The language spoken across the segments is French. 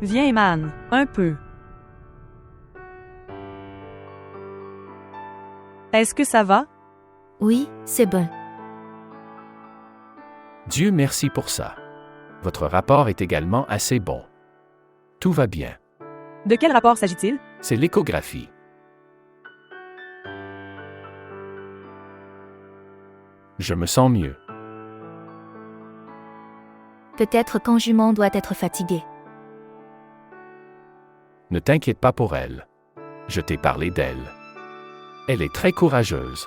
Viens, Eman, un peu. Est-ce que ça va? Oui, c'est bon. Dieu merci pour ça. Votre rapport est également assez bon. Tout va bien. De quel rapport s'agit-il? C'est l'échographie. Je me sens mieux. Peut-être quand jument doit être fatiguée. Ne t'inquiète pas pour elle. Je t'ai parlé d'elle. Elle est très courageuse.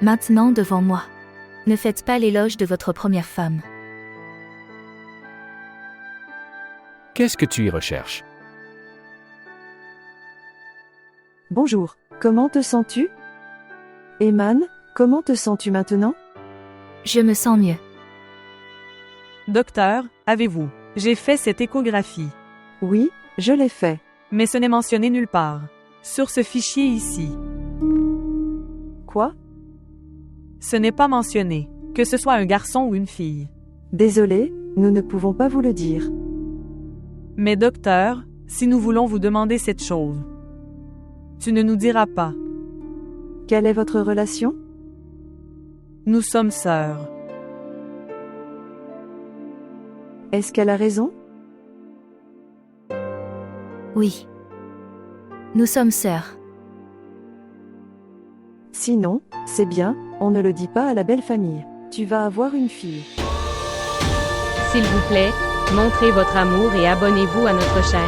Maintenant devant moi. Ne faites pas l'éloge de votre première femme. Qu'est-ce que tu y recherches? Bonjour, comment te sens-tu? Eman, comment te sens-tu maintenant? Je me sens mieux. Docteur, avez-vous? J'ai fait cette échographie. Oui, je l'ai fait. Mais ce n'est mentionné nulle part. Sur ce fichier ici. Quoi? Ce n'est pas mentionné, que ce soit un garçon ou une fille. Désolé, nous ne pouvons pas vous le dire. Mais docteur, si nous voulons vous demander cette chose, tu ne nous diras pas. Quelle est votre relation? Nous sommes sœurs. Est-ce qu'elle a raison? Oui. Nous sommes sœurs. Sinon, c'est bien, on ne le dit pas à la belle famille. Tu vas avoir une fille. S'il vous plaît, montrez votre amour et abonnez-vous à notre chaîne.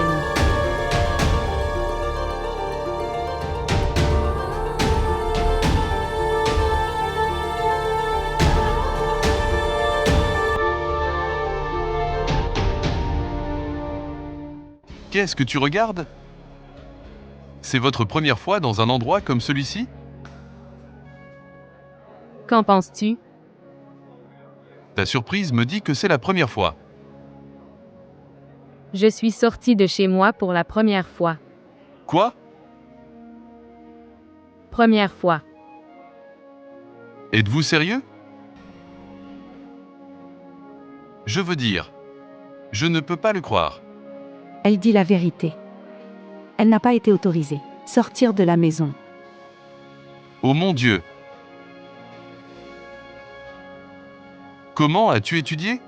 Qu'est-ce que tu regardes? C'est votre première fois dans un endroit comme celui-ci? Qu'en penses-tu? Ta surprise me dit que c'est la première fois. Je suis sortie de chez moi pour la première fois. Quoi? Première fois. Êtes-vous sérieux? Je veux dire, je ne peux pas le croire. Elle dit la vérité. Elle n'a pas été autorisée. Sortir de la maison. Oh mon Dieu! Comment as-tu étudié?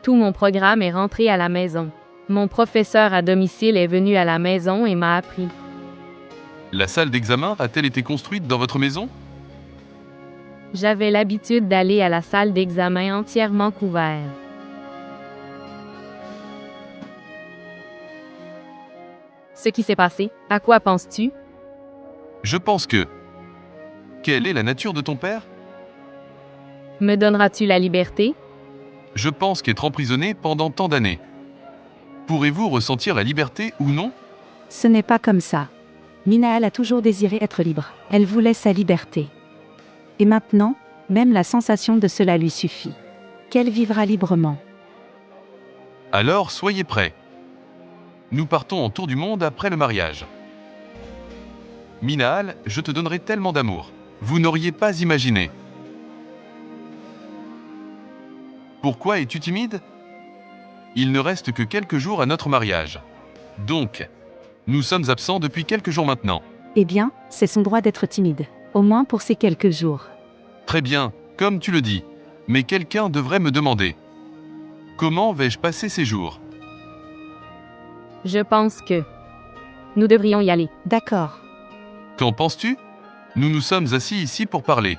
Tout mon programme est rentré à la maison. Mon professeur à domicile est venu à la maison et m'a appris. La salle d'examen a-t-elle été construite dans votre maison? J'avais l'habitude d'aller à la salle d'examen entièrement couverte. Ce qui s'est passé, à quoi penses-tu? Je pense que... Quelle est la nature de ton père? Me donneras-tu la liberté? Je pense qu'être emprisonné pendant tant d'années. Pourrez-vous ressentir la liberté ou non? Ce n'est pas comme ça. Minaël a toujours désiré être libre. Elle voulait sa liberté. Et maintenant, même la sensation de cela lui suffit. Qu'elle vivra librement. Alors soyez prêts. Nous partons en tour du monde après le mariage. Minaal, je te donnerai tellement d'amour. Vous n'auriez pas imaginé. Pourquoi es-tu timide? Il ne reste que quelques jours à notre mariage. Donc, nous sommes absents depuis quelques jours maintenant. Eh bien, c'est son droit d'être timide. Au moins pour ces quelques jours. Très bien, comme tu le dis. Mais quelqu'un devrait me demander. Comment vais-je passer ces jours? Je pense que nous devrions y aller. D'accord. Qu'en penses-tu? Nous nous sommes assis ici pour parler.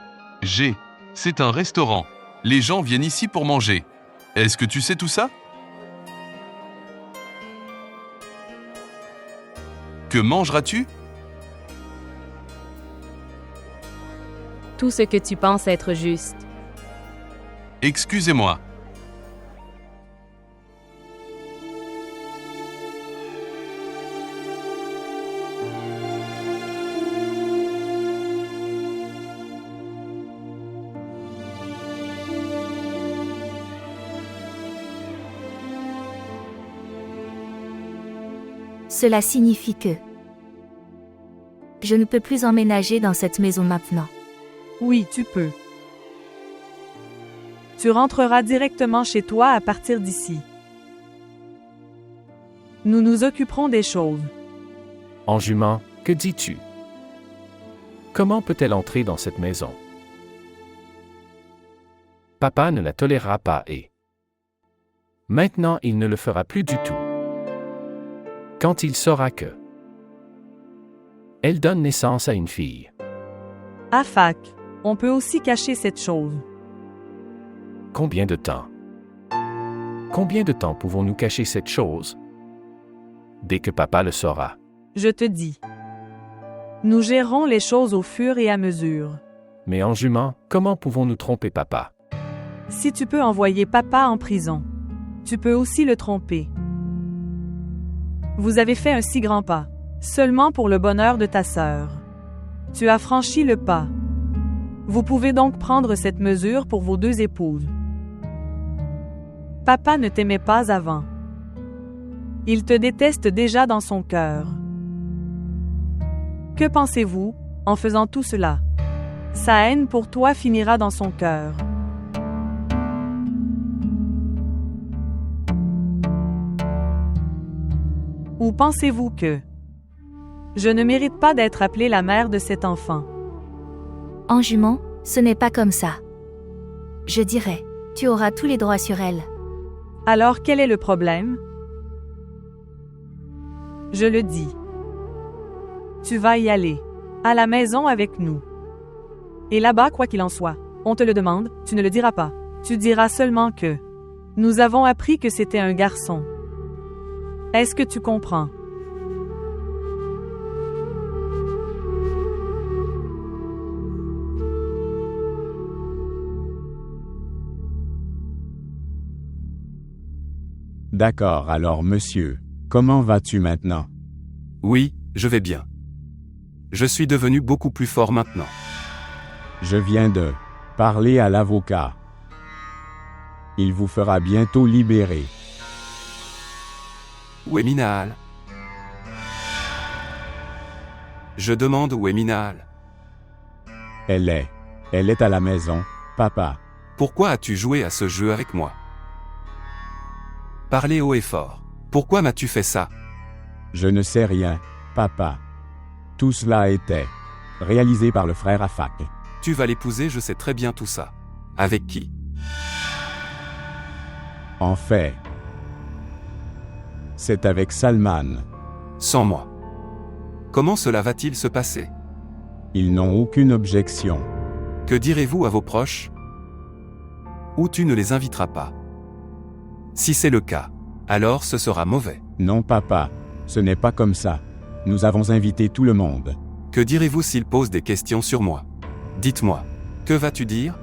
C'est un restaurant. Les gens viennent ici pour manger. Est-ce que tu sais tout ça? Que mangeras-tu? Tout ce que tu penses être juste. Excusez-moi. Cela signifie que je ne peux plus emménager dans cette maison maintenant. Oui, tu peux. Tu rentreras directement chez toi à partir d'ici. Nous nous occuperons des choses. En jument, que dis-tu? Comment peut-elle entrer dans cette maison? Papa ne la tolérera pas et... Maintenant, il ne le fera plus du tout. Quand il saura que... Elle donne naissance à une fille. Afak, on peut aussi cacher cette chose. Combien de temps? Combien de temps pouvons-nous cacher cette chose? Dès que papa le saura. Je te dis. Nous gérons les choses au fur et à mesure. Mais en jument, comment pouvons-nous tromper papa? Si tu peux envoyer papa en prison, tu peux aussi le tromper. Vous avez fait un si grand pas, seulement pour le bonheur de ta sœur. Tu as franchi le pas. Vous pouvez donc prendre cette mesure pour vos deux épouses. Papa ne t'aimait pas avant. Il te déteste déjà dans son cœur. Que pensez-vous, en faisant tout cela? Sa haine pour toi finira dans son cœur. Ou pensez-vous que je ne mérite pas d'être appelée la mère de cet enfant? En jument, ce n'est pas comme ça. Je dirais, tu auras tous les droits sur elle. Alors quel est le problème? Je le dis. Tu vas y aller. À la maison avec nous. Et là-bas, quoi qu'il en soit, on te le demande, tu ne le diras pas. Tu diras seulement que nous avons appris que c'était un garçon. Est-ce que tu comprends? D'accord, alors monsieur, comment vas-tu maintenant? Oui, je vais bien. Je suis devenu beaucoup plus fort maintenant. Je viens de parler à l'avocat. Il vous fera bientôt libérer. Où est Minaal? Je demande où est Minaal. Elle est à la maison, papa. Pourquoi as-tu joué à ce jeu avec moi? Parlez haut et fort. Pourquoi m'as-tu fait ça? Je ne sais rien, papa. Tout cela était réalisé par le frère Afak. Tu vas l'épouser, je sais très bien tout ça. Avec qui? En fait, c'est avec Salman. Sans moi. Comment cela va-t-il se passer? Ils n'ont aucune objection. Que direz-vous à vos proches? Ou tu ne les inviteras pas? Si c'est le cas, alors ce sera mauvais. Non, papa, ce n'est pas comme ça. Nous avons invité tout le monde. Que direz-vous s'ils posent des questions sur moi? Dites-moi. Que vas-tu dire?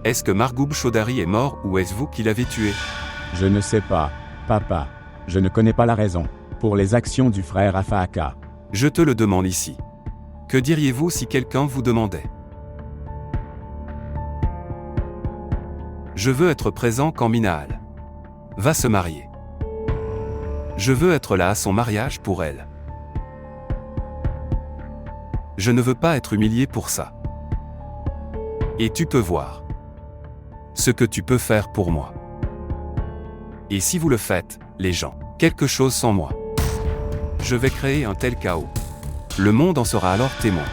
Est-ce que Margoub Chaudhary est mort ou est-ce vous qui l'avez tué? Je ne sais pas, papa. Je ne connais pas la raison pour les actions du frère Afaka. Je te le demande ici. Que diriez-vous si quelqu'un vous demandait? Je veux être présent quand Minaal va se marier. Je veux être là à son mariage pour elle. Je ne veux pas être humilié pour ça. Et tu peux voir ce que tu peux faire pour moi. Et si vous le faites, les gens, quelque chose sans moi, je vais créer un tel chaos. Le monde en sera alors témoin.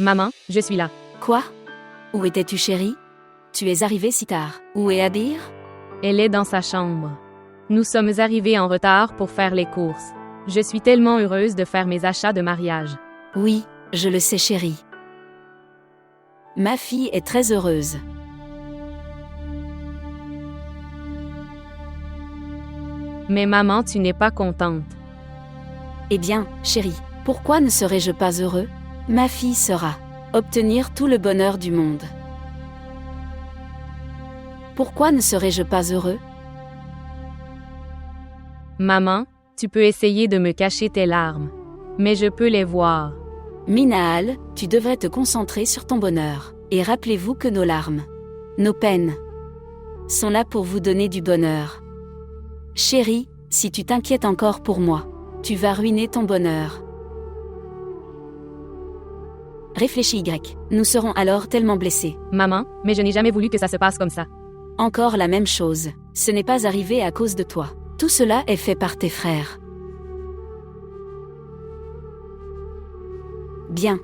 Maman, je suis là. Quoi? Où étais-tu, chérie? Tu es arrivée si tard. Où est Abir? Elle est dans sa chambre. Nous sommes arrivés en retard pour faire les courses. Je suis tellement heureuse de faire mes achats de mariage. Oui, je le sais, chérie. Ma fille est très heureuse. Mais maman, tu n'es pas contente. Eh bien, chérie, pourquoi ne serais-je pas heureux? Ma fille sera obtenir tout le bonheur du monde. Pourquoi ne serais-je pas heureux? Maman, tu peux essayer de me cacher tes larmes. Mais je peux les voir. Minaal, tu devrais te concentrer sur ton bonheur. Et rappelez-vous que nos larmes, nos peines, sont là pour vous donner du bonheur. Chérie, si tu t'inquiètes encore pour moi, tu vas ruiner ton bonheur. Réfléchis Y. Nous serons alors tellement blessés. Maman, mais je n'ai jamais voulu que ça se passe comme ça. Encore la même chose. Ce n'est pas arrivé à cause de toi. Tout cela est fait par tes frères. Bien.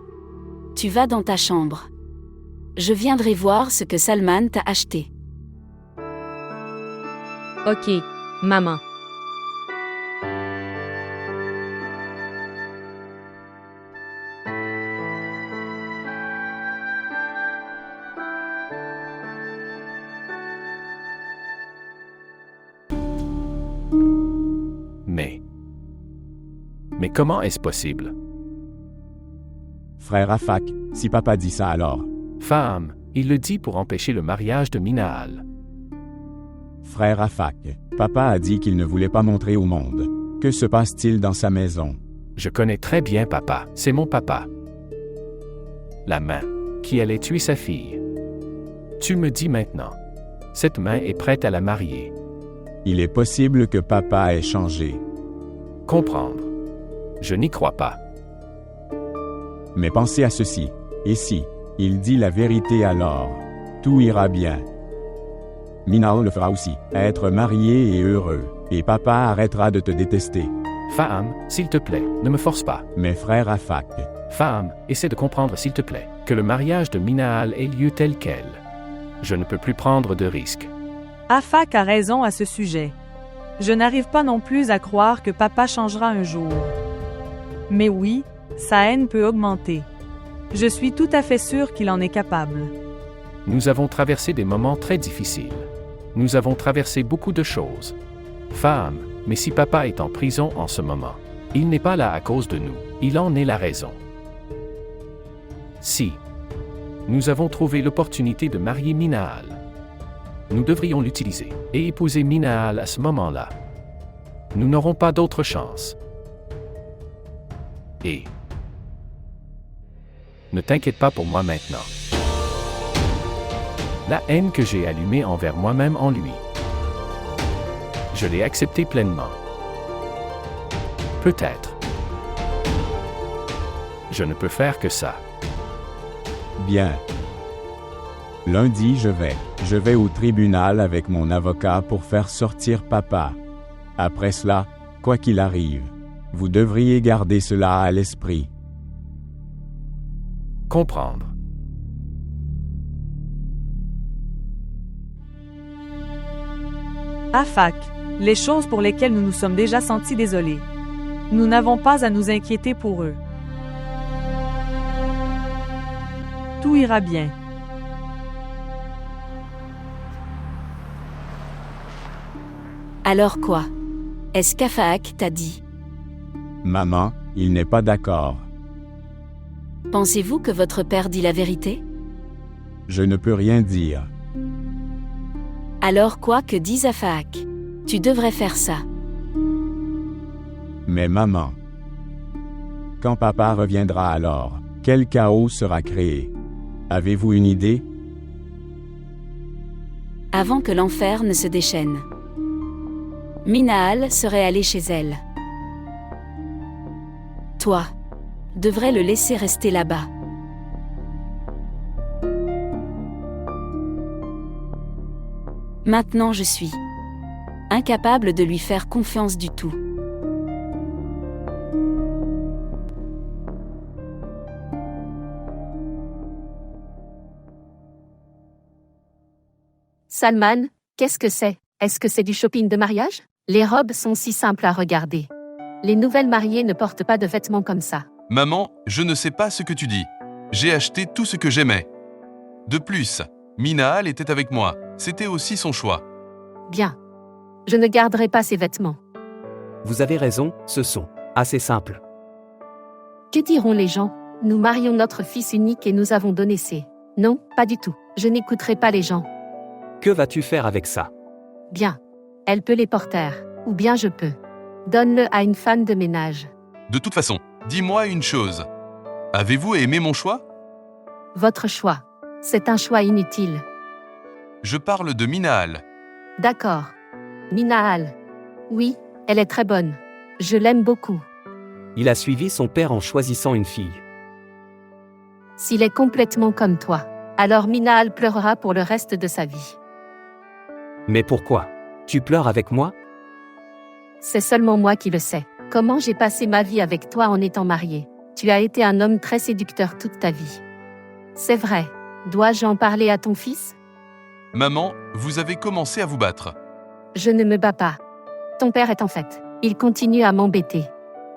Tu vas dans ta chambre. Je viendrai voir ce que Salman t'a acheté. Ok, maman. Mais comment est-ce possible? Frère Afak, si papa dit ça alors. Faham, il le dit pour empêcher le mariage de Minahal. Frère Afak, papa a dit qu'il ne voulait pas montrer au monde. Que se passe-t-il dans sa maison? Je connais très bien papa, c'est mon papa. La main qui allait tuer sa fille. Tu me dis maintenant. Cette main est prête à la marier. Il est possible que papa ait changé. Comprendre. Je n'y crois pas. Mais pensez à ceci. Et si il dit la vérité alors, tout ira bien. Minahal le fera aussi, être marié et heureux, et papa arrêtera de te détester. Faham, s'il te plaît, ne me force pas. Mes frères Afak. Faham, essaie de comprendre s'il te plaît, que le mariage de Minahal ait lieu tel quel. Je ne peux plus prendre de risques. Afak a raison à ce sujet. Je n'arrive pas non plus à croire que papa changera un jour. Mais oui, sa haine peut augmenter. Je suis tout à fait sûr qu'il en est capable. Nous avons traversé des moments très difficiles. Nous avons traversé beaucoup de choses. Faham, mais si papa est en prison en ce moment, il n'est pas là à cause de nous, il en est la raison. Si nous avons trouvé l'opportunité de marier Minahal, nous devrions l'utiliser et épouser Minahal à ce moment-là. Nous n'aurons pas d'autre chance. Et ne t'inquiète pas pour moi maintenant. La haine que j'ai allumée envers moi-même en lui, je l'ai acceptée pleinement. Peut-être. Je ne peux faire que ça. Bien. Lundi, je vais au tribunal avec mon avocat pour faire sortir papa. Après cela, quoi qu'il arrive, vous devriez garder cela à l'esprit. Comprendre. Afak, les choses pour lesquelles nous nous sommes déjà sentis désolés. Nous n'avons pas à nous inquiéter pour eux. Tout ira bien. Alors quoi? Est-ce qu'Afak t'a dit? Maman, il n'est pas d'accord. Pensez-vous que votre père dit la vérité? Je ne peux rien dire. Alors quoi que dise Afak? Tu devrais faire ça. Mais maman, quand papa reviendra alors, quel chaos sera créé? Avez-vous une idée? Avant que l'enfer ne se déchaîne. Minahal serait allée chez elle. Toi, devrais le laisser rester là-bas. Maintenant je suis incapable de lui faire confiance du tout. Salman, qu'est-ce que c'est? Est-ce que c'est du shopping de mariage? Les robes sont si simples à regarder. Les nouvelles mariées ne portent pas de vêtements comme ça. Maman, je ne sais pas ce que tu dis. J'ai acheté tout ce que j'aimais. De plus, Minahal était avec moi. C'était aussi son choix. Bien. Je ne garderai pas ces vêtements. Vous avez raison, ce sont assez simples. Que diront les gens? Nous marions notre fils unique et nous avons donné ses... Non, pas du tout. Je n'écouterai pas les gens. Que vas-tu faire avec ça? Bien. Elle peut les porter. Ou bien je peux. Donne-le à une femme de ménage. De toute façon, dis-moi une chose. Avez-vous aimé mon choix? Votre choix. C'est un choix inutile. Je parle de Minahal. D'accord. Minahal. Oui, elle est très bonne. Je l'aime beaucoup. Il a suivi son père en choisissant une fille. S'il est complètement comme toi, alors Minaal pleurera pour le reste de sa vie. Mais pourquoi? Tu pleures avec moi? C'est seulement moi qui le sais. Comment j'ai passé ma vie avec toi en étant mariée. Tu as été un homme très séducteur toute ta vie. C'est vrai. Dois-je en parler à ton fils? Maman, vous avez commencé à vous battre. Je ne me bats pas. Ton père est en fait. Il continue à m'embêter.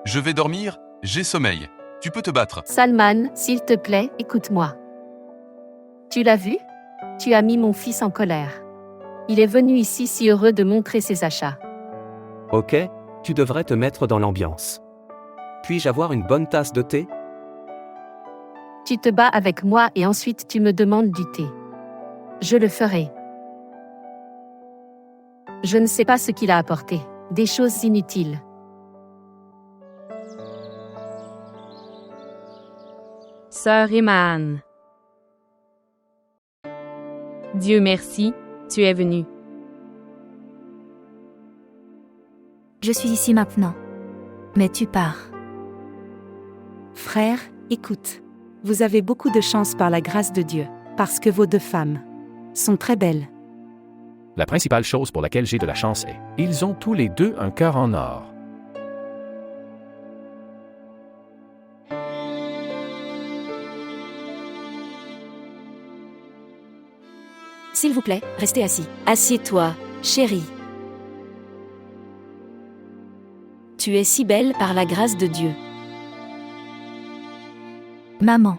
Je vais dormir, j'ai sommeil. Tu peux te battre. Salman, s'il te plaît, écoute-moi. Tu l'as vu? Tu as mis mon fils en colère. Il est venu ici si heureux de montrer ses achats. Ok, tu devrais te mettre dans l'ambiance. Puis-je avoir une bonne tasse de thé? Tu te bats avec moi et ensuite tu me demandes du thé. Je le ferai. Je ne sais pas ce qu'il a apporté. Des choses inutiles. Sœur Eman. Dieu merci, tu es venue. Je suis ici maintenant. Mais tu pars. Frère, écoute. Vous avez beaucoup de chance par la grâce de Dieu, parce que vos deux femmes sont très belles. La principale chose pour laquelle j'ai de la chance est, ils ont tous les deux un cœur en or. S'il vous plaît, restez assis. Assieds-toi, chérie. Tu es si belle par la grâce de Dieu. Maman.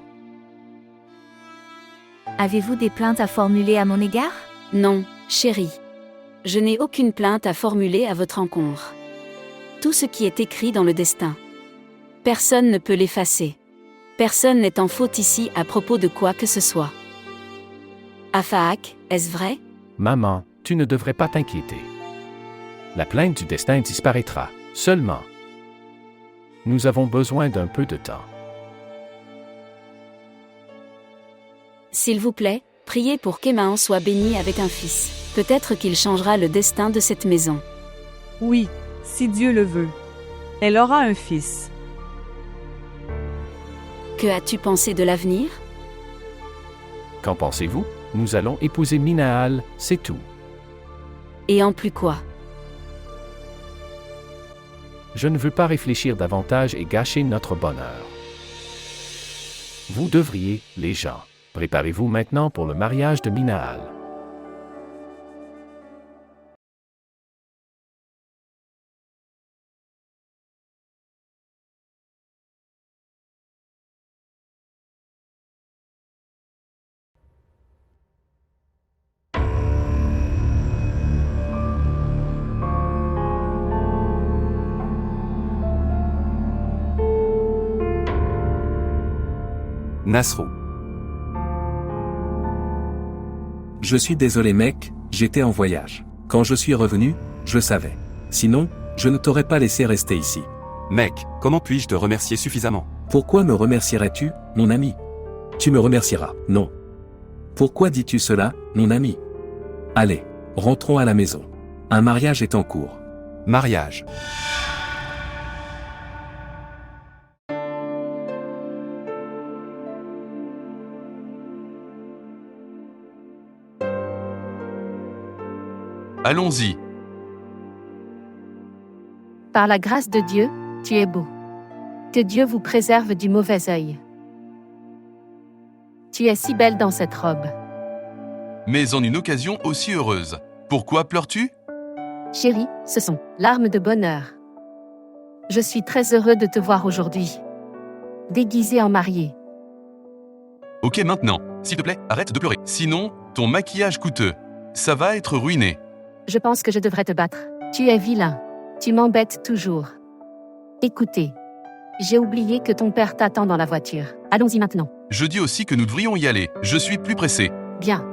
Avez-vous des plaintes à formuler à mon égard? Non, chérie. Je n'ai aucune plainte à formuler à votre encontre. Tout ce qui est écrit dans le destin. Personne ne peut l'effacer. Personne n'est en faute ici à propos de quoi que ce soit. Afaak, est-ce vrai? Maman, tu ne devrais pas t'inquiéter. La plainte du destin disparaîtra, seulement. Nous avons besoin d'un peu de temps. S'il vous plaît, priez pour qu'Émahan soit béni avec un fils. Peut-être qu'il changera le destin de cette maison. Oui, si Dieu le veut. Elle aura un fils. Que as-tu pensé de l'avenir? Qu'en pensez-vous? Nous allons épouser Minaal, c'est tout. Et en plus quoi? Je ne veux pas réfléchir davantage et gâcher notre bonheur. Vous devriez, les gens. Préparez-vous maintenant pour le mariage de Minaal. Nasrou. Je suis désolé mec, j'étais en voyage. Quand je suis revenu, je savais. Sinon, je ne t'aurais pas laissé rester ici. Mec, comment puis-je te remercier suffisamment? Pourquoi me remercierais-tu, mon ami? Tu me remercieras, non. Pourquoi dis-tu cela, mon ami? Allez, rentrons à la maison. Un mariage est en cours. Mariage. Allons-y. Par la grâce de Dieu, tu es beau. Que Dieu vous préserve du mauvais œil. Tu es si belle dans cette robe. Mais en une occasion aussi heureuse. Pourquoi pleures-tu? Chérie, ce sont larmes de bonheur. Je suis très heureux de te voir aujourd'hui. Déguisée en mariée. Ok maintenant, s'il te plaît, arrête de pleurer. Sinon, ton maquillage coûteux. Ça va être ruiné. Je pense que je devrais te battre. Tu es vilain. Tu m'embêtes toujours. Écoutez. J'ai oublié que ton père t'attend dans la voiture. Allons-y maintenant. Je dis aussi que nous devrions y aller. Je suis plus pressé. Bien.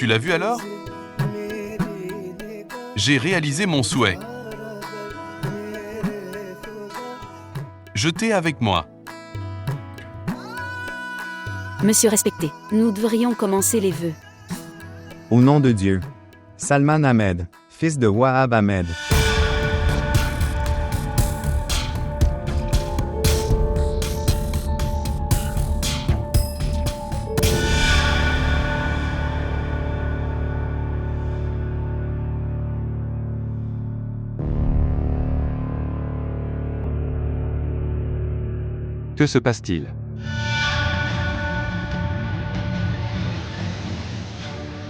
Tu l'as vu alors? J'ai réalisé mon souhait. Je t'ai avec moi. Monsieur respecté, nous devrions commencer les vœux. Au nom de Dieu. Salman Ahmed, fils de Wahab Ahmed. Que se passe-t-il?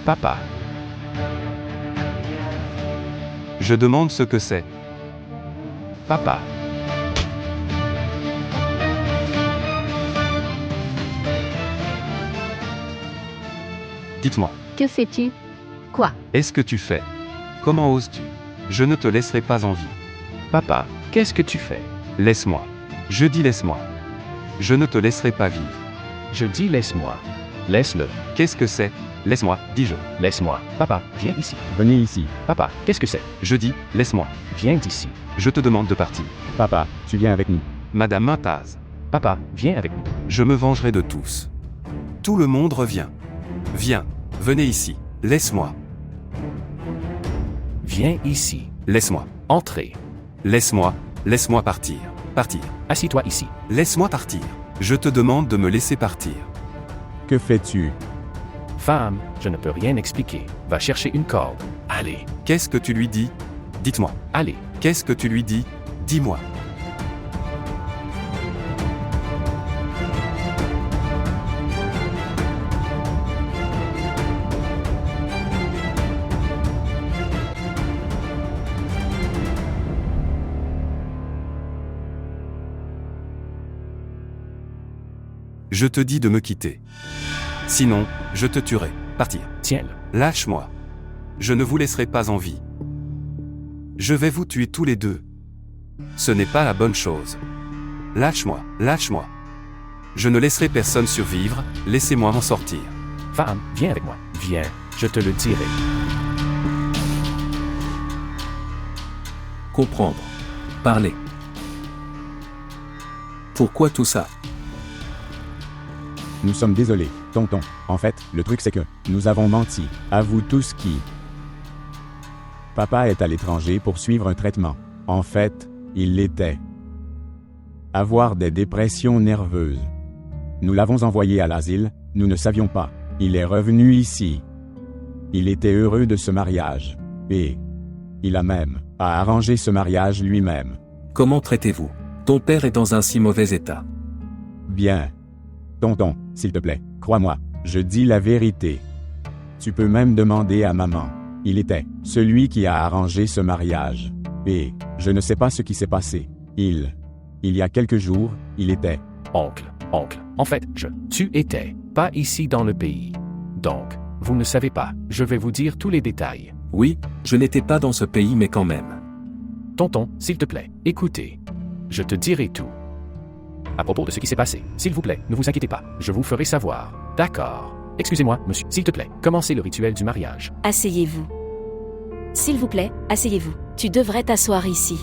Papa, Je demande ce que c'est. papa, Dites-moi, Que fais-tu? Quoi? est-ce que tu fais? Comment oses-tu? Je ne te laisserai pas en vie. papa, qu'est-ce que tu fais? Laisse-moi. Je dis laisse-moi. Je ne te laisserai pas vivre. Je dis laisse-moi. Laisse-le. Qu'est-ce que c'est? Laisse-moi, dis-je. Laisse-moi. Papa, viens ici. Venez ici. Papa, qu'est-ce que c'est? Je dis, laisse-moi. Viens d'ici. Je te demande de partir. Papa, tu viens avec nous. Madame Mintaz, Papa, viens avec nous. je me vengerai de tous. Tout le monde revient. Viens, venez ici. Laisse-moi. Viens ici. Laisse-moi. Entrez. Laisse-moi. Laisse-moi partir. Partir. Assis-toi ici. Laisse-moi partir. Je te demande de me laisser partir. Que fais-tu? Femme, je ne peux rien expliquer. Va chercher une corde. Allez, Qu'est-ce que tu lui dis? Dites-moi. allez. Qu'est-ce que tu lui dis? Dis-moi. Je te dis de me quitter. Sinon, je te tuerai. Partir. Tiens-le. Lâche-moi. Je ne vous laisserai pas en vie. Je vais vous tuer tous les deux. Ce n'est pas la bonne chose. Lâche-moi, lâche-moi. Je ne laisserai personne survivre, laissez-moi m'en sortir. Femme, viens avec moi. Viens, je te le dirai. Comprendre. Parler. Pourquoi tout ça? Nous sommes désolés, tonton. En fait, le truc c'est que nous avons menti. À vous tous qui... Papa est à l'étranger pour suivre un traitement. En fait, il l'était. Avoir des dépressions nerveuses. Nous l'avons envoyé à l'asile, nous ne savions pas. Il est revenu ici. Il était heureux de ce mariage. Et il a même arrangé ce mariage lui-même. Comment traitez-vous? Ton père est dans un si mauvais état. Bien. Tonton, s'il te plaît, crois-moi, je dis la vérité. Tu peux même demander à maman. Il était celui qui a arrangé ce mariage. Et je ne sais pas ce qui s'est passé. Il y a quelques jours, il était... Oncle, en fait, tu étais pas ici dans le pays. Donc, vous ne savez pas, je vais vous dire tous les détails. Oui, je n'étais pas dans ce pays mais quand même. Tonton, s'il te plaît, écoutez. Je te dirai tout. À propos de ce qui s'est passé, s'il vous plaît, ne vous inquiétez pas, je vous ferai savoir. D'accord. Excusez-moi, monsieur, s'il te plaît, commencez le rituel du mariage. Asseyez-vous. S'il vous plaît, asseyez-vous. Tu devrais t'asseoir ici.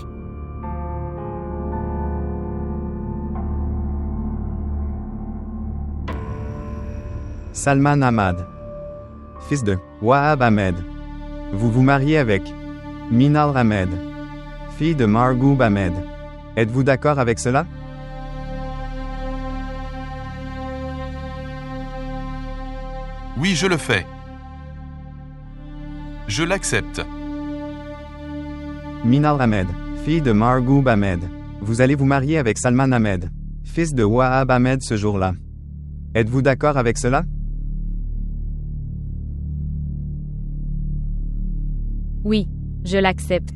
Salman Ahmad, fils de Wahab Ahmed. Vous vous mariez avec Minal Ahmed, fille de Margoub Ahmed. Êtes-vous d'accord avec cela? Oui, je le fais. Je l'accepte. Minal Ahmed, fille de Margoub Ahmed. Vous allez vous marier avec Salman Ahmed, fils de Wahab Ahmed ce jour-là. Êtes-vous d'accord avec cela? Oui, je l'accepte.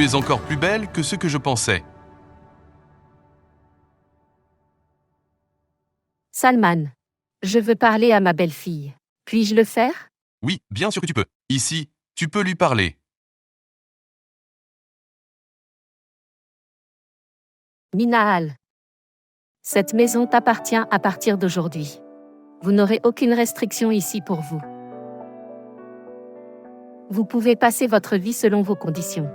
Tu es encore plus belle que ce que je pensais. Salman. Je veux parler à ma belle-fille. Puis-je le faire? Oui, bien sûr que tu peux. Ici, tu peux lui parler. Minal. Cette maison t'appartient à partir d'aujourd'hui. Vous n'aurez aucune restriction ici pour vous. Vous pouvez passer votre vie selon vos conditions.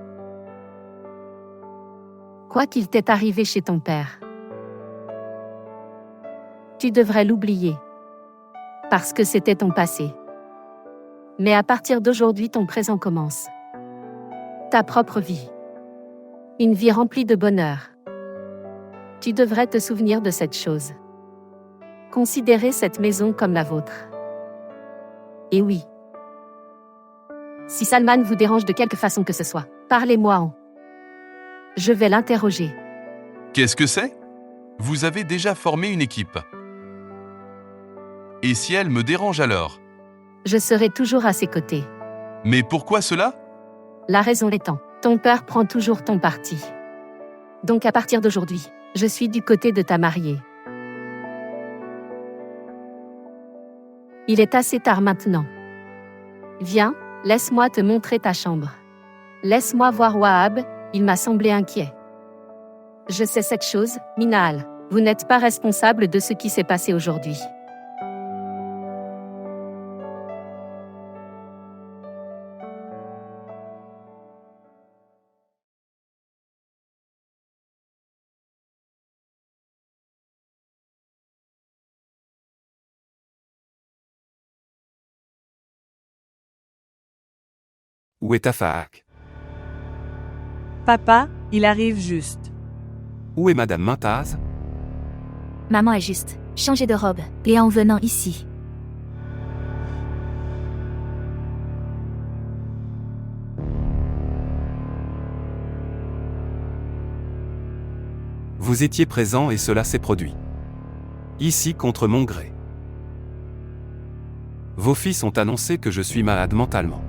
Quoi qu'il t'est arrivé chez ton père, tu devrais l'oublier. Parce que c'était ton passé. Mais à partir d'aujourd'hui, ton présent commence. Ta propre vie. Une vie remplie de bonheur. Tu devrais te souvenir de cette chose. Considérez cette maison comme la vôtre. Et oui. Si Salman vous dérange de quelque façon que ce soit, parlez-moi en. Je vais l'interroger. Qu'est-ce que c'est? Vous avez déjà formé une équipe. Et si elle me dérange alors? Je serai toujours à ses côtés. Mais pourquoi cela? La raison étant, ton père prend toujours ton parti. Donc à partir d'aujourd'hui, je suis du côté de ta mariée. Il est assez tard maintenant. Viens, laisse-moi te montrer ta chambre. Laisse-moi voir Wahab, il m'a semblé inquiet. Je sais cette chose, Minal, vous n'êtes pas responsable de ce qui s'est passé aujourd'hui. Où est Afak? Papa, il arrive juste. Où est Madame Mintaz? Maman est juste changée de robe, et en venant ici. Vous étiez présent et cela s'est produit. Ici contre mon gré. Vos fils ont annoncé que je suis malade mentalement.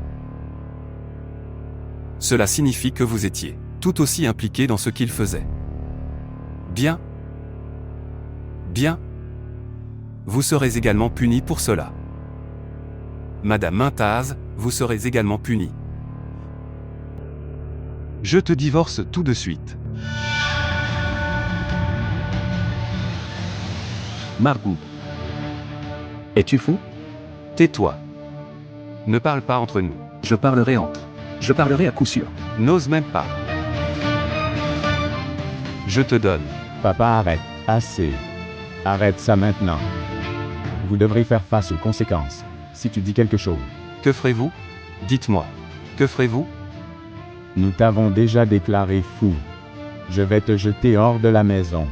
Cela signifie que vous étiez tout aussi impliqué dans ce qu'ils faisaient. Bien. Bien. Vous serez également puni pour cela. Madame Mintaz, vous serez également punie. Je te divorce tout de suite. Margou. Es-tu fou? Tais-toi. Ne parle pas entre nous. Je parlerai à coup sûr. N'ose même pas. Je te donne. Papa, arrête. Assez. Arrête ça maintenant. Vous devrez faire face aux conséquences. Si tu dis quelque chose. Que ferez-vous? Dites-moi. Que ferez-vous? Nous t'avons déjà déclaré fou. Je vais te jeter hors de la maison.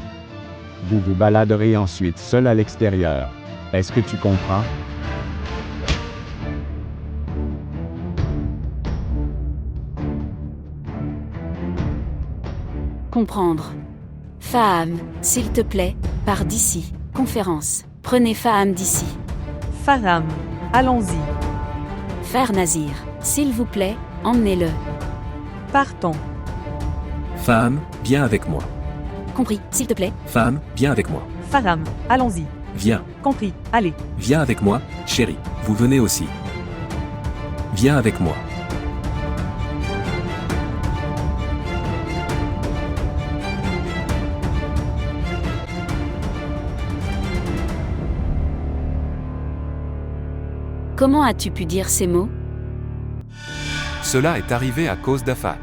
Vous vous baladerez ensuite seul à l'extérieur. Est-ce que tu comprends? Comprendre. Faham, s'il te plaît, pars d'ici. Conférence. Prenez Faham d'ici. Faram, allons-y. Faire Nazir, s'il vous plaît, emmenez-le. Partons. Faham, viens avec moi. Compris, s'il te plaît. Faham, viens avec moi. Faram, allons-y. Viens. Compris, allez. Viens avec moi, chérie. Vous venez aussi. Viens avec moi. Comment as-tu pu dire ces mots? Cela est arrivé à cause d'Afak.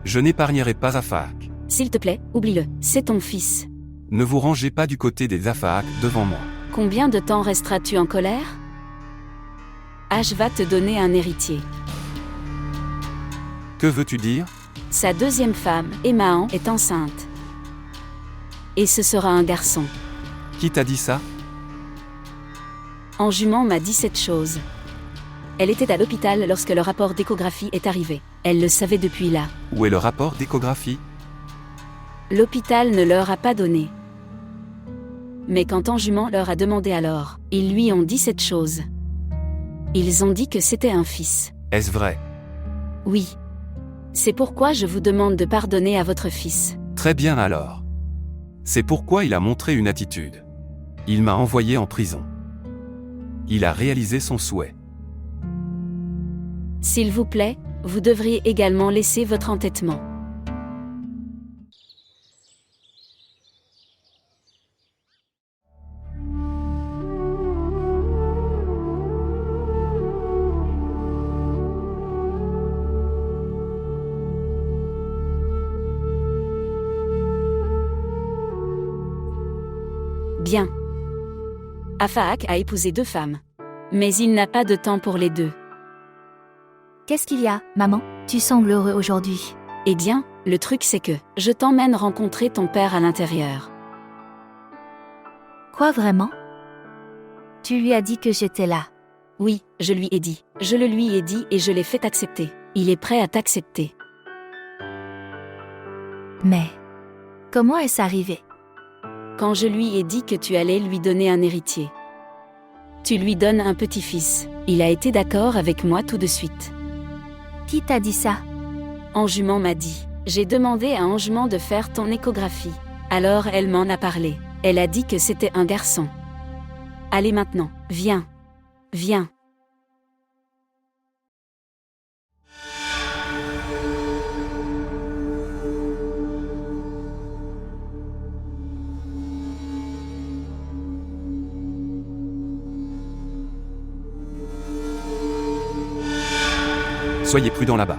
Je n'épargnerai pas Afak. S'il te plaît, oublie-le, c'est ton fils. Ne vous rangez pas du côté des Afak devant moi. Combien de temps resteras-tu en colère? H va te donner un héritier. Que veux-tu dire? Sa deuxième femme, Emmaan, est enceinte. Et ce sera un garçon. Qui t'a dit ça? Anjuman m'a dit cette chose. Elle était à l'hôpital lorsque le rapport d'échographie est arrivé. Elle le savait depuis là. Où est le rapport d'échographie? L'hôpital ne leur a pas donné. Mais quand Anjuman leur a demandé alors, ils lui ont dit cette chose. Ils ont dit que c'était un fils. Est-ce vrai? Oui. C'est pourquoi je vous demande de pardonner à votre fils. Très bien alors. C'est pourquoi il a montré une attitude. Il m'a envoyé en prison. Il a réalisé son souhait. S'il vous plaît, vous devriez également laisser votre entêtement. Bien. Afaak a épousé 2 femmes. Mais il n'a pas de temps pour les 2. Qu'est-ce qu'il y a, maman? Tu sembles heureux aujourd'hui. Eh bien, le truc c'est que je t'emmène rencontrer ton père à l'intérieur. Quoi vraiment? Tu lui as dit que j'étais là. Oui, je lui ai dit. Je le lui ai dit et je l'ai fait accepter. Il est prêt à t'accepter. Mais comment est-ce arrivé? Quand je lui ai dit que tu allais lui donner un héritier. Tu lui donnes un petit-fils. Il a été d'accord avec moi tout de suite. Qui t'a dit ça? Anjuman m'a dit. J'ai demandé à Anjuman de faire ton échographie. Alors elle m'en a parlé. Elle a dit que c'était un garçon. Allez maintenant, viens. Viens. Soyez prudents là-bas.